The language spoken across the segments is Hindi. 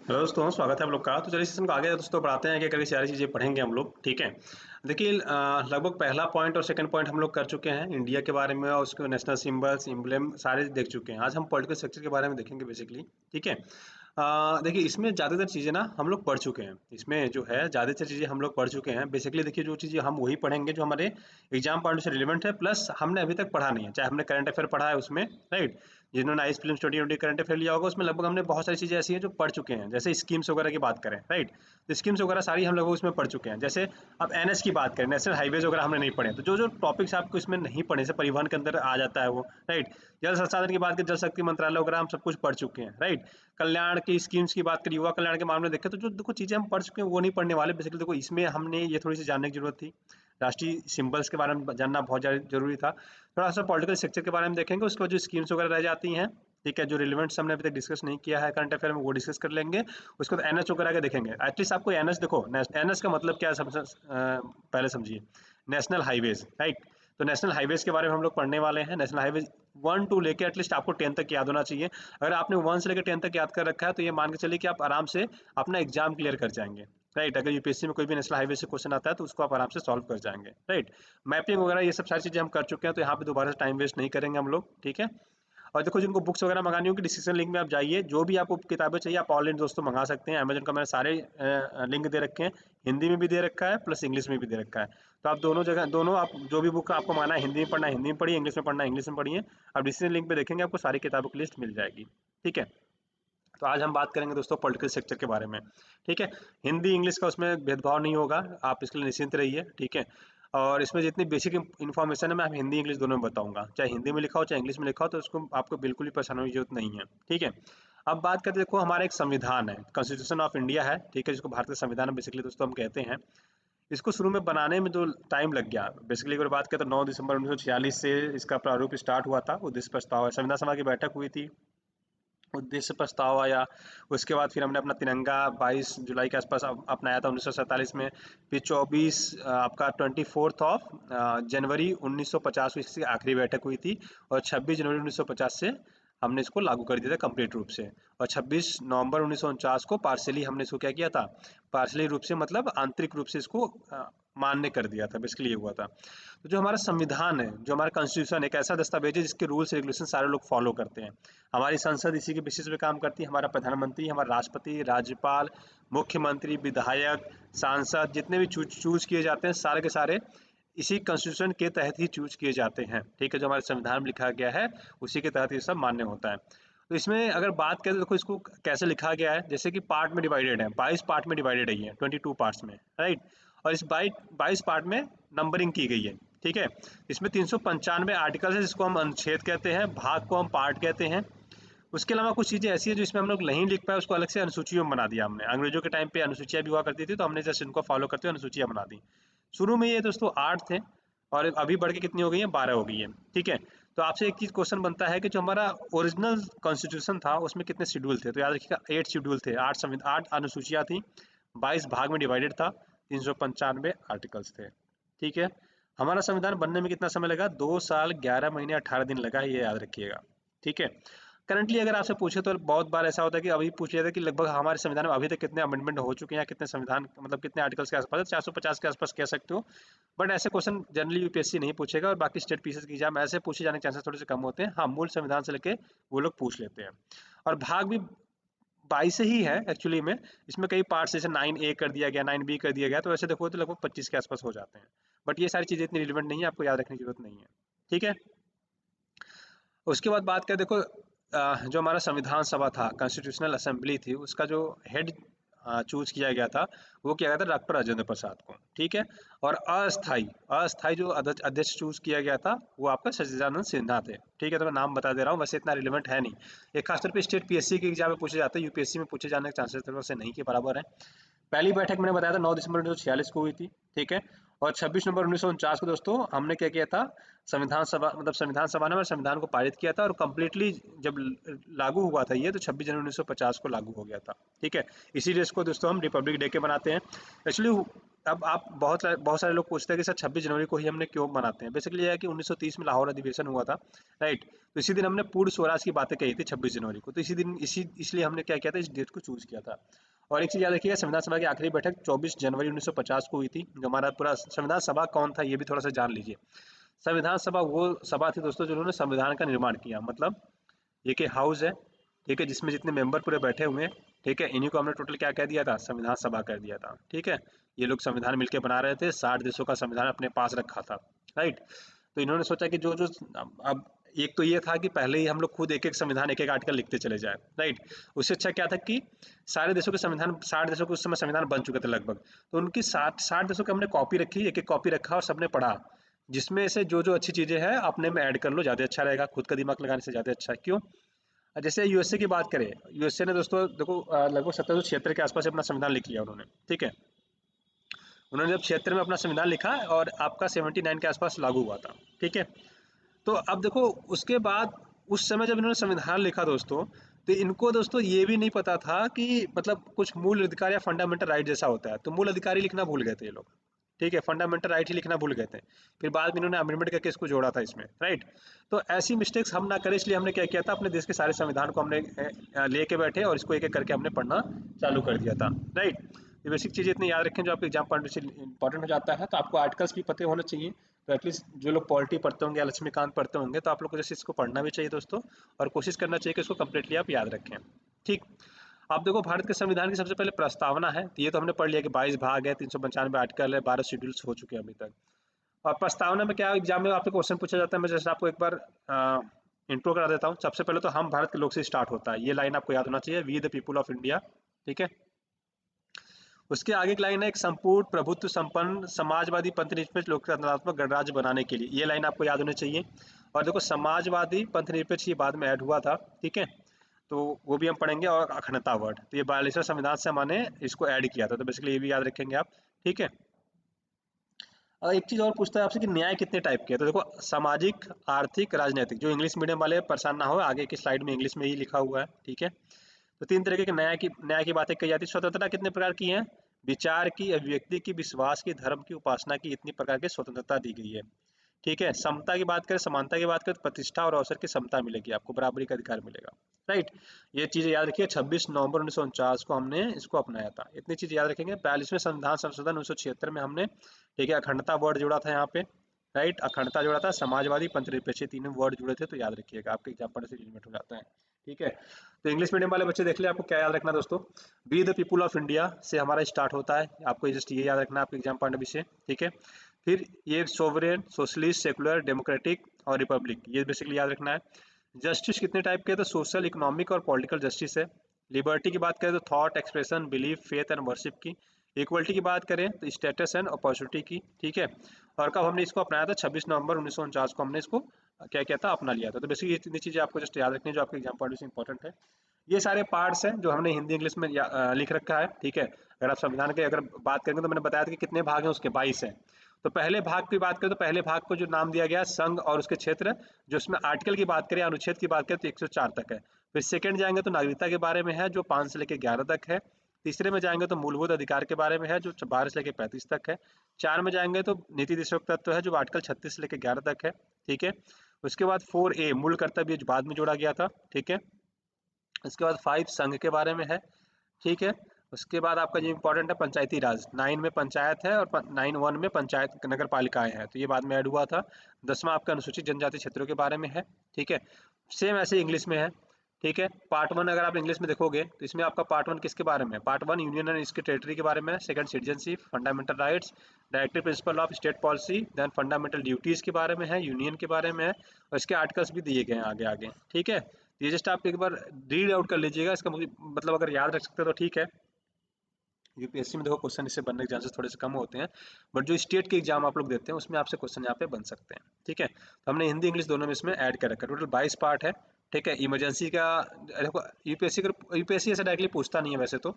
हेलो दोस्तों, स्वागत है आप लोग का। तो चलिए सेशन को आगे दोस्तों बढ़ाते हैं कि कई सारी चीज़ें पढ़ेंगे हम लोग, ठीक है। देखिए लगभग पहला पॉइंट और सेकंड पॉइंट हम लोग कर चुके हैं इंडिया के बारे में और उसके नेशनल सिंबल्स, एम्ब्लम सारे देख चुके हैं। आज हम पॉलिटिकल स्ट्रक्चर के बारे में देखेंगे बेसिकली, ठीक है। देखिए इसमें ज़्यादातर चीज़ें ना हम लोग पढ़ चुके हैं। इसमें जो है ज़्यादातर चीज़ें हम लोग पढ़ चुके हैं। बेसिकली देखिए जो चीज़ें हम वही पढ़ेंगे जो हमारे एग्जाम पॉइंट से रिलेवेंट है, प्लस हमने अभी तक पढ़ा नहीं है। चाहे हमने करंट अफेयर पढ़ा है उसमें, राइट। जिन्होंने आईएएस प्रीलिम्स 2020 करंट अफेयर लिया होगा उसमें लगभग हमने बहुत सारी चीज़ें ऐसी हैं जो पढ़ चुके हैं। जैसे स्कीम्स वगैरह की बात करें, राइट। तो स्कीम्स वगैरह सारी हम लोग उसमें पढ़ चुके हैं। जैसे अब एनएच की बात करें, नेशनल हाईवेज वगैरह हमने नहीं पढ़े। तो जो जो टॉपिक्स आपको इसमें नहीं पढ़े, जैसे परिवहन के अंदर आ जाता है वो, राइट। जल संसाधन की बात करें, जल शक्ति मंत्रालय वगैरह हम सब कुछ पढ़ चुके हैं, राइट। कल्याण की स्कीम्स की बात करें, युवा कल्याण के मामले में देखें तो जो देखो चीज़ें हम पढ़ चुके हैं वो नहीं पढ़ने वाले। बेसिकली देखो इसमें हमने ये थोड़ी सी जानने की जरूरत थी। राष्ट्रीय सिंबल्स के बारे में जानना बहुत ज़्यादा जरूरी था। थोड़ा सा पॉलिटिकल स्ट्रक्चर के बारे में देखेंगे, उसके बाद जो स्कीम्स वगैरह रह जाती हैं, ठीक है, जो रिलेवेंट्स हमने अभी तक डिस्कस नहीं किया है करंट अफेयर में वो डिस्कस कर लेंगे। उसके बाद एनएच वगैरह का देखेंगे। एटलीस्ट आपको एनएच देखो, एनएच का मतलब क्या है पहले समझिए। National highways, right. तो नेशनल हाईवेज के बारे में हम लोग पढ़ने वाले हैं। नेशनल हाईवेज 1 टू लेके एटलीस्ट आपको 10 तक याद होना चाहिए। अगर आपने 1 से लेकर 10 तक याद कर रखा है तो ये मान के चलिए कि आप आराम से अपना एग्जाम क्लियर कर जाएंगे, राइट। अगर यूपीएससी में कोई भी नेशनल हाईवे से क्वेश्चन आता है तो उसको आप आराम से सॉल्व कर जाएंगे, राइट। मैपिंग वगैरह ये सब सारी चीज़ें हम कर चुके हैं, तो यहाँ पे दोबारा से टाइम वेस्ट नहीं करेंगे हम लोग, ठीक है। और देखो जिनको बुक्स वगैरह मंगानी होगी डिस्क्रिप्शन लिंक में आप जाइए, जो भी आपको किताबें चाहिए आप ऑनलाइन दोस्तों मंगा सकते हैं। अमेजन का मैंने सारे लिंक दे रखे हैं। हिंदी में भी दे रखा है प्लस इंग्लिश में भी दे रखा है। तो आप दोनों जगह दोनों आप जो भी बुक आपको माना है, हिंदी में पढ़ना है हिंदी में पढ़िए, इंग्लिश में पढ़ना है इंग्लिश में पढ़िए। आप डिस्क्रिप्शन लिंक पे देखेंगे आपको सारी किताबों की लिस्ट मिल जाएगी, ठीक है। तो आज हम बात करेंगे दोस्तों पॉलिटिकल सेक्टर के बारे में, ठीक है। हिंदी इंग्लिश का उसमें भेदभाव नहीं होगा, आप इसके लिए निश्चिंत रहिए, ठीक है। और इसमें जितनी बेसिक इन्फॉर्मेशन है मैं हिंदी इंग्लिश दोनों में बताऊंगा, चाहे हिंदी में लिखा हो चाहे इंग्लिश में लिखा हो, तो उसको आपको बिल्कुल भी परेशान होने की जरूरत नहीं है, ठीक है। अब बात करते हैं, देखो हमारा एक संविधान है, कॉन्स्टिट्यूशन ऑफ इंडिया है, ठीक है, जिसको भारत का संविधान बेसिकली दोस्तों हम कहते हैं। इसको शुरू में बनाने में जो टाइम लग गया, बेसिकली अगर बात करें तो 9 दिसंबर 1946 से इसका प्रारूप स्टार्ट हुआ था। उद्देश्य प्रस्ताव है, संविधान सभा की बैठक हुई थी, उद्देश्य प्रस्ताव आया। उसके बाद फिर हमने अपना तिरंगा 22 जुलाई के आसपास अपनाया था 1947 में। फिर 24 आपका 24 जनवरी 1950 को इसकी आखिरी बैठक हुई थी। और 26 जनवरी 1950 से हमने इसको लागू कर दिया था कंप्लीट रूप से। और 26 नवंबर 1949 को पार्शली हमने इसको क्या किया था, पार्शली रूप से मतलब आंतरिक रूप से इसको मान्य कर दिया था। बेसिकली ये हुआ था। तो जो हमारा संविधान है, जो हमारा कॉन्स्टिट्यूशन एक ऐसा दस्तावेज है जिसके रूल्स रेगुलेशन सारे लोग फॉलो करते हैं। हमारी संसद इसी के बेसिस पे काम करती है। हमारा प्रधानमंत्री, हमारा राष्ट्रपति, राज्यपाल, मुख्यमंत्री, विधायक, सांसद जितने भी चूज किए जाते हैं सारे के सारे इसी कॉन्स्टिट्यूशन के तहत ही चूज किए जाते हैं, ठीक है। जो हमारे संविधान में लिखा गया है उसी के तहत ये सब मान्य होता है। तो इसमें अगर बात करें तो देखो इसको कैसे लिखा गया है, जैसे कि पार्ट में डिवाइडेड है, 22 पार्ट में डिवाइडेड है, ये 22 पार्ट्स में, राइट। और इस 22 पार्ट में नंबरिंग की गई है, ठीक है। इसमें 395 आर्टिकल है जिसको हम अनुच्छेद कहते हैं, भाग को हम पार्ट कहते हैं। उसके अलावा कुछ चीज़ें ऐसी है जो इसमें हम लोग नहीं लिख पाए, उसको अलग से अनुसूचियों में बना दिया हमने। अंग्रेजों के टाइम पे अनुसूचियाँ भी हुआ करती थी तो हमने जस्ट इनको फॉलो करते हुए अनुसूचियाँ बना दी। शुरू में ये दोस्तों 8 थे और अभी बढ़ के कितनी हो गई है, 12 हो गई है, ठीक है। तो आपसे एक चीज़ क्वेश्चन बनता है कि जो हमारा ओरिजिनल कॉन्स्टिट्यूशन था उसमें कितने शेड्यूल थे, तो याद रखिएगा 8 शेड्यूल थे, 8 अनुसूचियाँ थी, 22 भाग में डिवाइडेड था, 395 आर्टिकल्स थे, ठीक है। हमारा संविधान बनने में कितना समय लगा, 2 साल 11 महीने 18 दिन लगा, ये याद रखिएगा, ठीक है। करंटली अगर आपसे पूछे तो बहुत बार ऐसा होता है कि अभी पूछ लिया था कि लगभग हमारे संविधान में अभी तक कितने अमेंडमेंट हो चुके हैं या कितने संविधान मतलब कितने आर्टिकल्स के आसपास है, 450 के आसपास कह सकते हो। बट ऐसे क्वेश्चन जनरली यूपीएससी नहीं पूछेगा और बाकी स्टेट पीसीएस की एग्जाम ऐसे पूछे जाने के चांसेस थोड़े से कम होते हैं। हाँ, मूल संविधान से लेके वो लोग पूछ लेते हैं। और भाग भी 22 ही है एक्चुअली में। इसमें कई पार्ट्स जैसे 9A कर दिया गया, 9B कर दिया गया, तो ऐसे देखो तो लगभग 25 के आसपास हो जाते हैं। बट ये सारी चीज़ें इतनी रिलेवेंट नहीं है, आपको याद रखने की जरूरत नहीं है, ठीक है। उसके बाद बात करें, देखो जो हमारा संविधान सभा था, कॉन्स्टिट्यूशनल असेंबली थी, उसका जो हेड चूज किया गया था वो किया गया था डॉक्टर राजेंद्र प्रसाद को, ठीक है। और अस्थाई अस्थाई जो अध्यक्ष चूज किया गया था वो आपका सच्चिदानंद सिन्हा थे, ठीक है। तो मैं नाम बता दे रहा हूँ, वैसे इतना रिलेवेंट है नहीं। एक खासतौर पे स्टेट पीएससी के एग्जाम में पूछे जाते हैं, यूपीएससी में पूछे जाने के चांसेस थोड़े से नहीं के बराबर है। पहली बैठक मैंने बताया था 9 दिसंबर 1946 को हुई थी, ठीक है। और 26 नवंबर 1949 को दोस्तों हमने क्या किया था, संविधान सभा मतलब संविधान सभा ने हमारे संविधान को पारित किया था और कंप्लीटली जब लागू हुआ था ये, तो 26 जनवरी 1950 को लागू हो गया था, ठीक है। इसी डेट को दोस्तों हम रिपब्लिक डे के बनाते हैं। एक्चुअली अब आप बहुत सारे लोग पूछते हैं कि सर 26 जनवरी को ही हमने क्यों मनाते हैं। बेसिकली ये है कि 1930 में लाहौर अधिवेशन हुआ था, राइट? तो इसी दिन हमने पूर्ण स्वराज की बातें कही थी 26 जनवरी को। तो इसी दिन इसलिए हमने क्या किया था, इस डेट को चूज किया था। और एक चीज़ याद रखिएगा, संविधान सभा की आखिरी बैठक 24 जनवरी 1950 को हुई थी। जो हमारा पूरा संविधान सभा कौन था, ये भी थोड़ा सा जान लीजिए। संविधान सभा वो सभा थी दोस्तों जिन्होंने संविधान का निर्माण किया। मतलब ये कि हाउस है, ठीक है, जिसमें जितने मेंबर पूरे बैठे हुए हैं, ठीक है, इन्हीं को हमने टोटल क्या कह दिया था, संविधान सभा कर दिया था, ठीक है। ये लोग संविधान मिलकर बना रहे थे, 60 देशों का संविधान अपने पास रखा था, राइट। तो इन्होंने सोचा कि जो जो अब एक तो ये था कि पहले ही हम लोग खुद एक एक संविधान, एक एक आर्टिकल लिखते चले जाए, राइट। उससे अच्छा क्या था कि सारे देशों के संविधान, 60 देशों के उस समय संविधान बन चुके थे लगभग। तो उनकी 60 देशों की हमने कॉपी रखी, एक एक कॉपी रखा और सबने पढ़ा, जिसमें से जो जो अच्छी चीजें हैं अपने में ऐड कर लो, ज्यादा अच्छा रहेगा, खुद का दिमाग लगाने से ज्यादा अच्छा है। क्यों? जैसे यूएसए की बात करें, यूएसए ने दोस्तों देखो लगभग 1776 के आसपास अपना संविधान लिख लिया उन्होंने, ठीक है। उन्होंने जब 76 में अपना संविधान लिखा और आपका 79 के आसपास लागू हुआ था, ठीक है। तो अब देखो उसके बाद, उस समय जब इन्होंने संविधान लिखा दोस्तों, तो इनको दोस्तों ये भी नहीं पता था कि मतलब कुछ मूल अधिकार या फंडामेंटल राइट जैसा होता है। तो मूल अधिकार ही लिखना भूल गए थे ये लोग, ठीक है, फंडामेंटल राइट ही लिखना भूल गए थे। फिर बाद में इन्होंने अमेंडमेंट करके इसको जोड़ा था इसमें, राइट। तो ऐसी मिस्टेक्स हम ना करें, इसलिए हमने क्या किया था, अपने देश के सारे संविधान को हमने लेके बैठे और इसको एक एक करके हमने पढ़ना चालू कर दिया था, राइट। ये बेसिक चीज़ें इतनी याद रखें जो आपके एग्जाम पॉइंट से इंपॉर्टेंट हो जाता है। तो आपको आर्टिकल्स भी पते होने चाहिए। तो एटलीस्ट जो लोग पॉलिटी पढ़ते होंगे या लक्ष्मीकांत पढ़ते होंगे, तो आप लोग को जैसे इसको पढ़ना भी चाहिए दोस्तों, और कोशिश करना चाहिए कि इसको कम्प्लीटली आप याद रखें, ठीक। आप देखो भारत के संविधान की सबसे पहले प्रस्तावना है, तो ये तो हमने पढ़ लिया कि 22 भाग है, 395 आर्टिकल है, 12 शेड्यूल्स हो चुके हैं अभी तक। और प्रस्तावना में क्या एग्जाम में आपसे क्वेश्चन पूछा जाता है, मैं जैसे आपको एक बार इंट्रो करा देता हूँ। सबसे पहले तो हम भारत के लोग से स्टार्ट होता है, ये लाइन आपको याद होना चाहिए, we the people of India, ठीक है। उसके आगे की लाइन है, एक संपूर्ण प्रभुत्व संपन्न समाजवादी पंथनिरपेक्ष लोकतंत्रात्मक गणराज्य बनाने के लिए, ये लाइन आपको याद होनी चाहिए। और देखो समाजवादी पंथनिरपेक्ष ये बाद में ऐड हुआ था, ठीक है, तो वो भी हम पढ़ेंगे। और अखंडता वर्ड, तो ये 42वें संविधान से हमने इसको ऐड किया था, तो बेसिकली ये भी याद रखेंगे आप, ठीक है। और एक चीज और पूछता है आपसे कि न्याय कितने टाइप के हैं। तो देखो सामाजिक, आर्थिक, राजनीतिक। जो इंग्लिश मीडियम वाले परेशान ना हो, आगे की स्लाइड में इंग्लिश में ही लिखा हुआ है, ठीक है। तो 3 तरीके के न्याय की बातें कही जाती है। स्वतंत्रता कितने प्रकार की है? विचार की, अभिव्यक्ति की, विश्वास की, धर्म की, उपासना की, इतनी प्रकार की स्वतंत्रता दी गई है, ठीक है। समता की बात करें, समानता की बात करें, तो प्रतिष्ठा और अवसर की समता मिलेगी आपको, बराबरी का अधिकार मिलेगा, राइट। ये चीजें याद रखिए। 26 नवंबर 1949 को हमने इसको अपनाया था, इतनी चीजें याद रखेंगे। 42वें संविधान संशोधन 1976 में हमने, ठीक है, अखंडता वर्ड जोड़ा था यहाँ पे, राइट, अखंडता जोड़ा था, समाजवादी, पंथनिरपेक्ष, तीनों वर्ड जुड़े थे। तो याद रखिएगा, आपके एग्जाम पढ़ने से रिलेट हो जाता है, ठीक है। तो इंग्लिश मीडियम वाले बच्चे देख लिया, आपको क्या याद रखना दोस्तों, be the people of India से हमारा स्टार्ट होता है, आपको जस्ट ये याद रखना है आपके एग्जाम पॉइंट ऑफ व्यू से, ठीक है। फिर ये सोवरेन, सोशलिस्ट, सेकुलर, डेमोक्रेटिक और रिपब्लिक, ये बेसिकली याद रखना है। जस्टिस कितने टाइप के हैं? तो सोशल, इकोनॉमिक और पॉलिटिकल जस्टिस है। लिबर्टी की बात करें तो thought, expression, belief, faith and worship की। इक्वलिटी की बात करें तो स्टेटस एंड अपॉर्चुनिटी की, ठीक है। और कब हमने इसको अपनाया था? 26 नवंबर 1949 को हमने इसको क्या किया था, अपना लिया था। तो बेसिकली इतनी चीजें आपको जस्ट याद रखनी है जो आपके एग्जाम पॉइंट से इंपॉर्टेंट है। ये सारे पार्ट्स हैं जो हमने हिंदी इंग्लिश में लिख रखा है, ठीक है। अगर आप संविधान के अगर बात करेंगे तो मैंने बताया था कि कितने भाग हैं, उसके 22 हैं। तो पहले भाग की बात करें तो पहले भाग को जो नाम दिया गया संघ और उसके क्षेत्र, जो उसमें आर्टिकल की बात करें, अनुच्छेद की बात करें तो 104 तक है। फिर सेकंड जाएंगे तो नागरिकता के बारे में है, जो 5 से लेकर 11 तक है। तीसरे में जाएंगे तो मूलभूत अधिकार के बारे में है, जो 12 से लेकर 35 तक है। 4 में जाएंगे तो नीति दिशक तत्व है, जो आर्टिकल 36 से लेकर 11 तक है, ठीक है। उसके बाद 4A मूल कर्तव्य, जो बाद में जोड़ा गया था, ठीक है। उसके बाद 5 संघ के बारे में है, ठीक है। उसके बाद आपका जो इम्पोर्टेंट है पंचायती राज, 9 में पंचायत है, और 9(1) में पंचायत नगर पालिकाएं हैं, तो ये बाद में ऐड हुआ था। 10वां आपका अनुसूचित जनजाति क्षेत्रों के बारे में है, ठीक है। सेम ऐसे इंग्लिश में है, ठीक है। पार्ट 1 अगर आप इंग्लिश में देखोगे तो इसमें आपका पार्ट 1 किसके बारे में है? पार्ट 1 यूनियन एंड इसके टेरिटरी के बारे में है। Second citizenship, fundamental rights, directive principle of state policy, then fundamental duties के बारे में है, यूनियन के बारे में है, और इसके आर्टिकल्स भी दिए गए हैं आगे आगे, ठीक है। ये जस्ट आप एक बार रीड आउट कर लीजिएगा, इसका मतलब अगर याद रख सकते हो तो ठीक है। यूपीएससी में देखो क्वेश्चन इससे बनने के चांसेस थोड़े से कम होते हैं, बट जो स्टेट के एग्जाम आप लोग देते हैं उसमें आपसे क्वेश्चन यहाँ पे बन सकते हैं, ठीक है। तो हमने हिंदी इंग्लिश दोनों में इसमें ऐड कर रखा है। टोटल 22 पार्ट है, ठीक है। इमरजेंसी का देखो, यूपीएससी ऐसे डायरेक्टली पूछता नहीं है वैसे तो,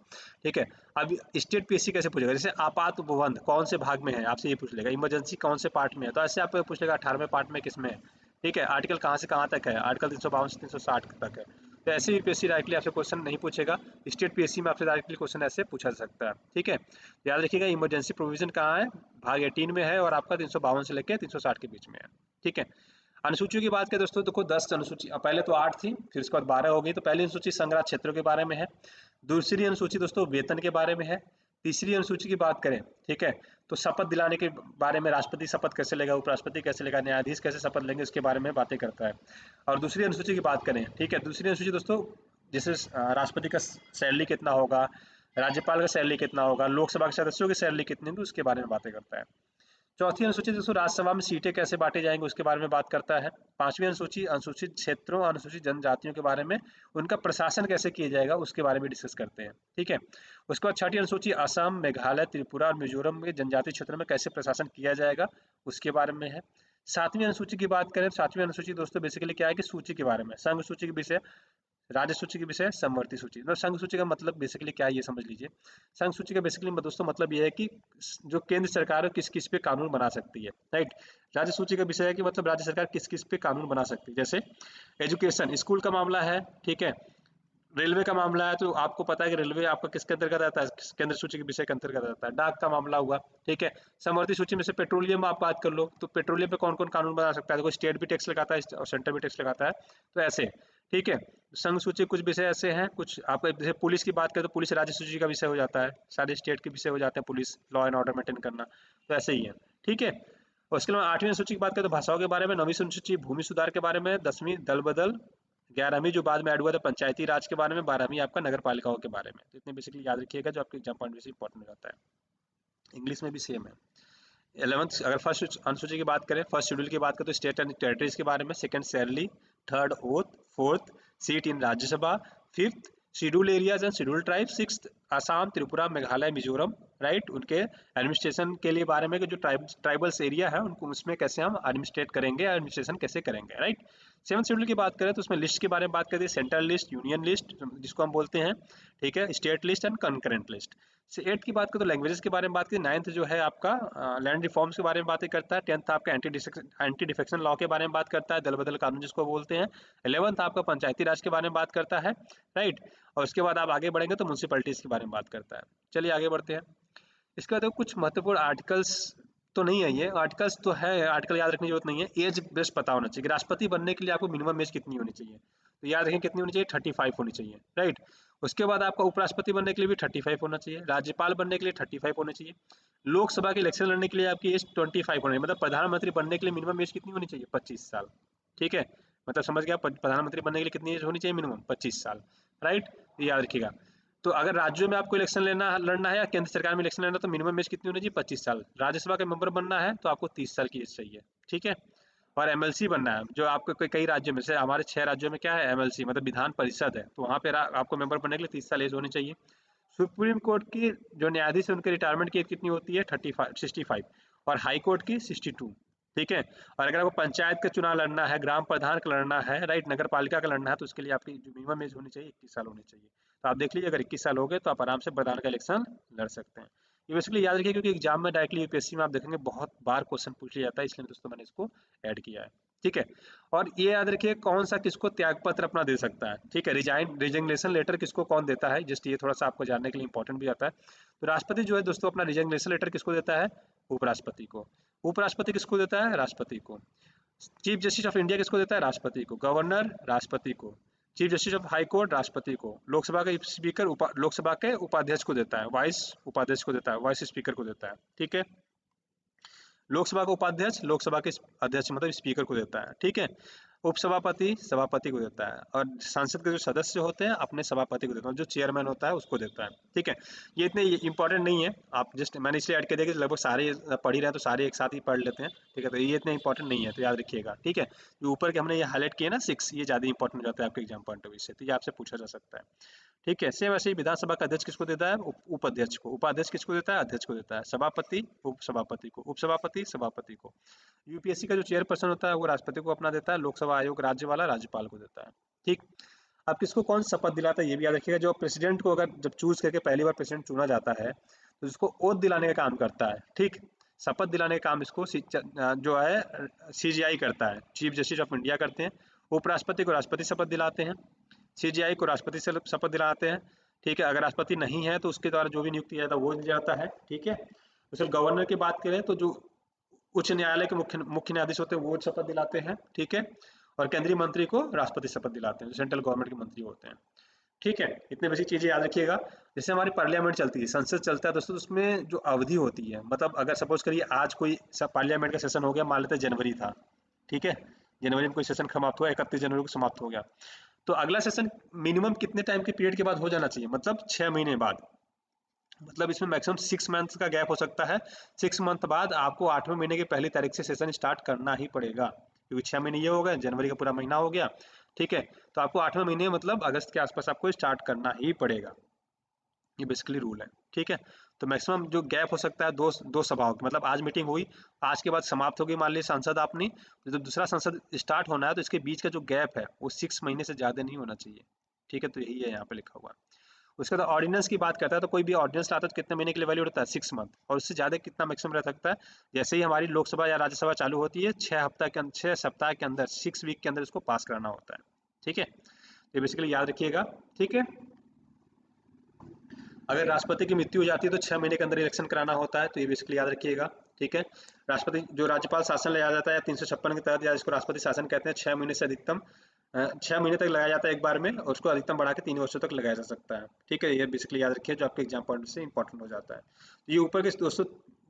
ठीक है। अब स्टेट पीएससी कैसे पूछेगा? जैसे आपात उपबंध कौन से भाग में है, आपसे ये पूछ लेगा। इमरजेंसी कौन से पार्ट में है, तो ऐसे आपको पूछ लेगा 18वें पार्ट में किस में है, ठीक है। आर्टिकल कहाँ से कहाँ तक है? आर्टिकल 352 से 360 तक है। तो ऐसे यूपीएससी डायरेक्टली आपसे क्वेश्चन नहीं पूछेगा, स्टेट पीएससी में आपसे डायरेक्टली क्वेश्चन ऐसे पूछा जा सकता है। ठीक है, याद रखिएगा इमरजेंसी प्रोविजन कहाँ है, भाग 18 में है और आपका 352 से लेकर 360 के बीच में है। ठीक है, अनुसूचियों की बात करें दोस्तों, देखो 10 अनुसूची, पहले तो 8 थी, फिर उसके बाद 12 हो गई। तो पहली अनुसूची संग्रह क्षेत्रों के बारे में है। दूसरी अनुसूची दोस्तों वेतन के बारे में है। तीसरी अनुसूची की बात करें, ठीक है, तो शपथ दिलाने के बारे में, राष्ट्रपति शपथ कैसे लेगा, उपराष्ट्रपति कैसे लेगा, न्यायाधीश कैसे शपथ लेंगे, उसके बारे में बातें करता है। और दूसरी अनुसूची की बात करें, ठीक है, दूसरी अनुसूची दोस्तों जैसे राष्ट्रपति का सैलरी कितना होगा, राज्यपाल का सैलरी कितना होगा, लोकसभा के सदस्यों की सैलरी कितनी होगी, उसके बारे में बातें करता है। चौथी अनुसूची दोस्तों राज्यसभा में सीटें कैसे बांटे जाएंगे उसके बारे में बात करता है। पांचवी अनुसूची अनुसूचित क्षेत्रों, अनुसूचित जनजातियों के बारे में, उनका प्रशासन कैसे किया जाएगा उसके बारे में डिस्कस करते हैं। ठीक है, उसके बाद छठी अनुसूची असम, मेघालय, त्रिपुरा और मिजोरम के जनजातीय क्षेत्रों में कैसे प्रशासन किया जाएगा उसके बारे में है। सातवीं अनुसूची की बात करें, सातवीं अनुसूची दोस्तों बेसिकली क्या है कि सूची के बारे में, संघ सूची के विषय, राज्य सूची के विषय, समवर्ती सूची। मतलब संघ सूची का मतलब बेसिकली क्या है ये समझ लीजिए। संघ सूची का बेसिकली दोस्तों मतलब ये है कि जो केंद्र सरकार है किस किस पे कानून बना सकती है, राइट। राज्य सूची का विषय है कि मतलब राज्य सरकार किस किस पे कानून बना सकती है। जैसे एजुकेशन, स्कूल का मामला है, ठीक है, रेलवे का मामला है तो आपको पता है कि रेलवे आपका किसके अंतर्गत आता है, केंद्र सूची के विषय के अंतर्गत आता है। डाक का मामला हुआ, ठीक है। समवर्ती सूची में से पेट्रोलियम आप बात कर लो, तो पेट्रोलियम पे कौन कौन कानून बना सकता है, देखो स्टेट भी टैक्स लगाता है और सेंटर भी टैक्स लगाता है, तो ऐसे। ठीक है, संघ सूची कुछ विषय ऐसे हैं, कुछ आपका जैसे पुलिस की बात करें तो पुलिस राज्य सूची का विषय हो जाता है, सारे स्टेट के विषय हो जाते हैं, police law and order maintain करना, तो ऐसे ही है। ठीक है, और उसके अलावा आठवीं सूची की बात करें तो भाषाओं के बारे में, नवीं सूची भूमि सुधार के बारे में, 10वीं दल बदल, 11वीं जो बाद में ऐड हुआ था पंचायती राज के बारे में, 12वीं आपका नगर पालिकाओं के बारे में। तो इतने बेसिकली याद रखिएगा जो आपके एग्जाम पॉइंट से इंपॉर्टेंट हो जाता है। इंग्लिश में भी सेम है। 11th अगर फर्स्ट अनुसूची की बात करें, फर्स्ट शेड्यूल की बात करें तो स्टेट एंड टेरिटरीज के बारे में, second salary, third oath, fourth seat in Rajya Sabha, fifth schedule areas and schedule tribe, sixth Assam, Tripura, Meghalaya, Mizoram, right, उनके एडमिनिस्ट्रेशन के लिए बारे में कि जो ट्राइबल्स एरिया है उनको उसमें कैसे हम एडमिनिस्ट्रेट करेंगे, एडमिनिस्ट्रेशन कैसे करेंगे, राइट। सेवन शेड्यूल की बात करें तो उसमें लिस्ट के बारे में बात करते हैं, सेंट्रल लिस्ट, यूनियन लिस्ट जिसको हम बोलते हैं, ठीक है, state list and concurrent list. से 8 की बात करें तो लैंग्वेजेस के बारे में बात करें, 9th जो है आपका लैंड रिफॉर्म्स के बारे में बातें करता है, 10th आपका एंटी डिफेक्शन लॉ के बारे में बात करता है, दल बदल कानून जिसको बोलते हैं, 11th आपका पंचायती राज के बारे में बात करता है, राइट। और उसके बाद आप आगे बढ़ेंगे तो म्यूनसिपैलिटीज के बारे में बात करता है। चलिए आगे बढ़ते हैं। इसके बाद देखो कुछ महत्वपूर्ण आर्टिकल्स तो नहीं है, ये आर्टिकल्स तो है, आर्टिकल याद रखने की जरूरत नहीं है। एज बेस्ट पता होना चाहिए कि राष्ट्रपति बनने के लिए आपको मिनिमम एज कितनी होनी चाहिए, तो याद रखें कितनी होनी चाहिए, 35 होनी चाहिए, राइट। उसके बाद आपका उपराष्ट्रपति बनने के लिए भी 35 होना चाहिए, राज्यपाल बनने के लिए 35 होना चाहिए, लोकसभा के इलेक्शन लड़ने के लिए आपकी एज 25 होनी चाहिए, मतलब प्रधानमंत्री बनने के लिए मिनिमम एज कितनी होनी चाहिए, 25 साल। ठीक है, मतलब समझ गया, प्रधानमंत्री बनने के लिए कितनी एज होनी चाहिए, मिनिमम 25 साल, राइट, ये याद रखिएगा। तो अगर राज्यों में आपको इलेक्शन लड़ना है या केंद्र सरकार में इलेक्शन लड़ना है तो मिनिमम एज कितनी होनी चाहिए, 25 साल। राज्यसभा के मेंबर बनना है तो आपको 30 साल की एज चाहिए। ठीक है, और एमएलसी बनना है, जो आपको कई राज्यों में से, हमारे 6 राज्यों में क्या है एमएलसी मतलब विधान परिषद है, तो वहाँ पे आपको मेंबर बनने के लिए 30 साल एज होनी चाहिए। सुप्रीम कोर्ट की जो न्यायाधीश है उनके रिटायरमेंट की एज कितनी होती है, 65 और हाई कोर्ट की 62। ठीक है, और अगर आपको पंचायत का चुनाव लड़ना है, ग्राम प्रधान का लड़ना है, राइट, नगर पालिका का लड़ना है, तो उसके लिए आपकी जो मिनिमम एज होनी चाहिए 21 साल होनी चाहिए। तो आप देख लीजिए अगर 21 साल हो गए तो आप आराम से प्रधान का इलेक्शन लड़ सकते हैं। ये बेसिकली याद रखिए क्योंकि एग्जाम में डायरेक्टली यूपीएससी में आप देखेंगे बहुत बार क्वेश्चन पूछ लिया जाता है, इसलिए दोस्तों मैंने इसको ऐड किया है। ठीक है, और ये याद रखिए कौन सा किसको त्याग पत्र अपना दे सकता है। ठीक है, रिजिग्नेशन लेटर किसको कौन देता है, जस्ट ये थोड़ा सा आपको जानने के लिए इंपॉर्टेंट भी आता है। तो राष्ट्रपति जो है दोस्तों अपना रिजिग्नेशन लेटर किसको देता है, उपराष्ट्रपति को। उपराष्ट्रपति किसको देता है, राष्ट्रपति को। चीफ जस्टिस ऑफ इंडिया किसको देता है, राष्ट्रपति को। गवर्नर राष्ट्रपति को। Chief justice of high court राष्ट्रपति को। लोकसभा के स्पीकर लोकसभा के उपाध्यक्ष को देता है, वाइस उपाध्यक्ष को देता है, वाइस स्पीकर को देता है। ठीक है, लोकसभा का उपाध्यक्ष लोकसभा के अध्यक्ष मतलब स्पीकर को देता है। ठीक है, उपसभापति सभापति को देता है, और संसद के जो सदस्य होते हैं अपने सभापति को देता है, जो चेयरमैन होता है उसको देता है। ठीक है, ये इतने इंपॉर्टेंट नहीं है, आप जस्ट मैंने इसलिए ऐड कर दिया कि लगभग सारे पढ़ ही रहे हैं तो सारे एक साथ ही पढ़ लेते हैं। ठीक है, तो ये इतने इंपॉर्टेंट नहीं है, तो याद रखिएगा। ठीक है, जो ऊपर के हमने ये हाईलाइट किए ना 6, ये ज़्यादा इंपॉर्टेंट हो जाता है आपके एग्जाम पॉइंट ऑफ व्यू से, तो ये आपसे पूछा जा सकता है। ठीक है, सेम ऐसे ही विधानसभा का अध्यक्ष किसको देता है, उपाध्यक्ष को। उपाध्यक्ष किसको देता है, अध्यक्ष को देता है। सभापति उपसभापति को। उपसभापति सभापति को। यूपीएससी का जो चेयरपर्सन होता है वो राष्ट्रपति को अपना देता है। लोकसभा आयोग राज्य वाला राज्यपाल को देता है। ठीक, अब किसको कौन शपथ दिलाता है ये भी याद रखिएगा। जो प्रेसिडेंट को अगर जब चूज करके पहली बार प्रेसिडेंट चुना जाता है तो उसको ओथ दिलाने का काम करता है। ठीक, शपथ दिलाने का काम इसको जो है सीजीआई करता है, चीफ जस्टिस ऑफ इंडिया करते हैं। उपराष्ट्रपति को राष्ट्रपति शपथ दिलाते हैं। CGI को राष्ट्रपति से शपथ दिलाते हैं, ठीक है। अगर राष्ट्रपति नहीं है तो उसके द्वारा जो भी नियुक्ति किया जाता है वो दिया जाता है, ठीक है। तो सिर्फ गवर्नर की बात करें तो जो उच्च न्यायालय के मुख्य मुख्य न्यायाधीश होते हैं वो शपथ दिलाते हैं, ठीक है। और केंद्रीय मंत्री को राष्ट्रपति शपथ दिलाते हैं, जो सेंट्रल गवर्नमेंट के मंत्री होते हैं, ठीक है। इतने बेसिक चीजें याद रखिएगा। जैसे हमारी पार्लियामेंट चलती है, संसद चलता है दोस्तों, तो उसमें जो अवधि होती है, मतलब अगर सपोज करिए आज कोई पार्लियामेंट का सेशन हो गया, मान लेते हैं जनवरी था, ठीक है। जनवरी में कोई सेशन समाप्त हुआ, 31 जनवरी को समाप्त हो गया, तो अगला सेशन मिनिमम कितने टाइम के पीरियड के बाद हो जाना चाहिए, मतलब 6 महीने बाद। मतलब इसमें मैक्सिमम 6 मंथ का गैप हो सकता है। 6 मंथ बाद आपको 8वें महीने की पहली तारीख से सेशन स्टार्ट करना ही पड़ेगा, क्योंकि 6 महीने ये हो गए, जनवरी का पूरा महीना हो गया, ठीक है। तो आपको 8वें महीने मतलब अगस्त के आसपास आपको स्टार्ट करना ही पड़ेगा, ये बेसिकली रूल है, ठीक है। तो मैक्सिमम जो गैप हो सकता है दो दो सभाओं की, मतलब आज मीटिंग हुई, आज के बाद समाप्त होगी मान लीजिए संसद अपनी, तो जब दूसरा संसद स्टार्ट होना है तो इसके बीच का जो गैप है वो 6 महीने से ज़्यादा नहीं होना चाहिए, ठीक है। तो यही है यहाँ पे लिखा हुआ। उसके बाद ऑर्डिनेंस की बात करता है, तो कोई भी ऑर्डिनेंस लाता है तो कितने महीने के लिए वैलिड होता है, 6 मंथ, और उससे ज़्यादा कितना मैक्सिमम रह सकता है। जैसे ही हमारी लोकसभा या राज्यसभा चालू होती है, 6 सप्ताह के अंदर 6 वीक के अंदर इसको पास कराना होता है, ठीक है। ये बेसिकली याद रखिएगा, ठीक है। अगर राष्ट्रपति की मृत्यु हो जाती है तो 6 महीने के अंदर इलेक्शन कराना होता है, तो ये बेसिकली याद रखिएगा, ठीक है। राष्ट्रपति जो राज्यपाल शासन लगाया जाता है 356 के तहत, या इसको राष्ट्रपति शासन कहते हैं, 6 महीने से अधिकतम 6 महीने तक लगाया जाता है एक बार में, और उसको अधिकतम बढ़ा के 3 वर्षों तक लगाया जा सकता है, ठीक है। ये बेसिकली याद रखिए, जो आपके एग्जाम पॉइंट से इंपॉर्टेंट हो जाता है। तो ये ऊपर के दोस्तों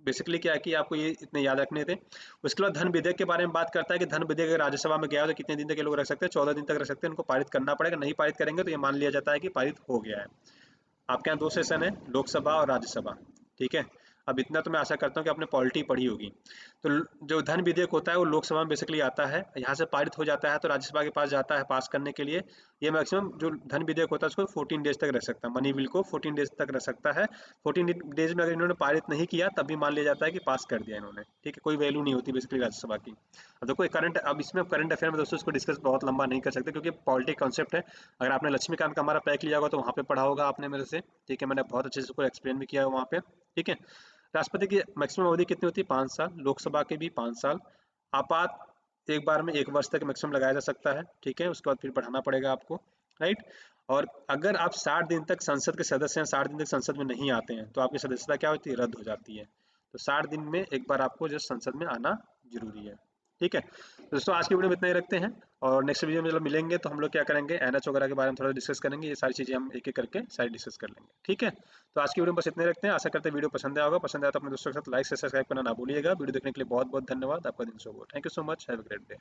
बेसिकली क्या है कि आपको ये इतने याद रखने थे। उसके बाद धन विधेयक के बारे में बात करता है कि धन विधेयक अगर राज्यसभा में गया हो तो कितने दिन तक ये लोग रख सकते हैं, 14 दिन तक रख सकते हैं, उनको पारित करना पड़ेगा, नहीं पारित करेंगे तो ये मान लिया जाता है कि पारित हो गया है। आपके यहाँ 2 सेशन है, लोकसभा और राज्यसभा, ठीक है। अब इतना तो मैं आशा करता हूँ कि आपने पॉलिटी पढ़ी होगी। तो जो धन विधेयक होता है वो लोकसभा में बेसिकली आता है, यहाँ से पारित हो जाता है तो राज्यसभा के पास जाता है पास करने के लिए। ये मैक्सिमम जो धन विधेयक होता है उसको 14 डेज तक रख सकता है, मनी बिल को 14 डेज तक रख सकता है। 14 डेज में अगर इन्होंने पारित नहीं किया तब भी मान लिया जाता है कि पास कर दिया इन्होंने, ठीक है। कोई वैल्यू नहीं होती बेसिकली राज्यसभा की। अब देखो करंट, अब इसमें करंट अफेयर में दोस्तों इसको डिस्कस बहुत लंबा नहीं कर सकते, क्योंकि पॉलिटिक कॉन्सेप्ट है। अगर आपने लक्ष्मीकांत का हमारा पैक लिया होगा तो वहाँ पे पढ़ा होगा आपने मेरे से, ठीक है। मैंने बहुत अच्छे से उसको एक्सप्लेन भी किया है वहाँ पे, ठीक है। राष्ट्रपति की मैक्सिमम अवधि कितनी होती है, 5 साल, लोकसभा के भी 5 साल। आपात एक बार में 1 वर्ष तक मैक्सिमम लगाया जा सकता है, ठीक है। उसके बाद फिर बढ़ाना पड़ेगा आपको, राइट। और अगर आप 60 दिन तक संसद के सदस्य हैं, 60 दिन तक संसद में नहीं आते हैं, तो आपकी सदस्यता क्या होती है, रद्द हो जाती है। तो 60 दिन में एक बार आपको जो संसद में आना जरूरी है, ठीक है। तो दोस्तों आज की वीडियो में इतना ही रखते हैं, और नेक्स्ट वीडियो में जब मिलेंगे तो हम लोग क्या करेंगे, एनएच वगैरह के बारे में थोड़ा डिस्कस करेंगे, ये सारी चीज़ें हम एक एक करके सारी डिस्कस कर लेंगे, ठीक है। तो आज की वीडियो में बस इतने ही रखते हैं, आशा करते हैं वीडियो पसंद आया होगा, पसंद आया तो अपने दोस्तों के साथ लाइक से सब्सक्राइब करना ना भूलिएगा। वीडियो देखने के लिए बहुत बहुत धन्यवाद, आपका दिन शुभ हो। Thank you so much, have a great day.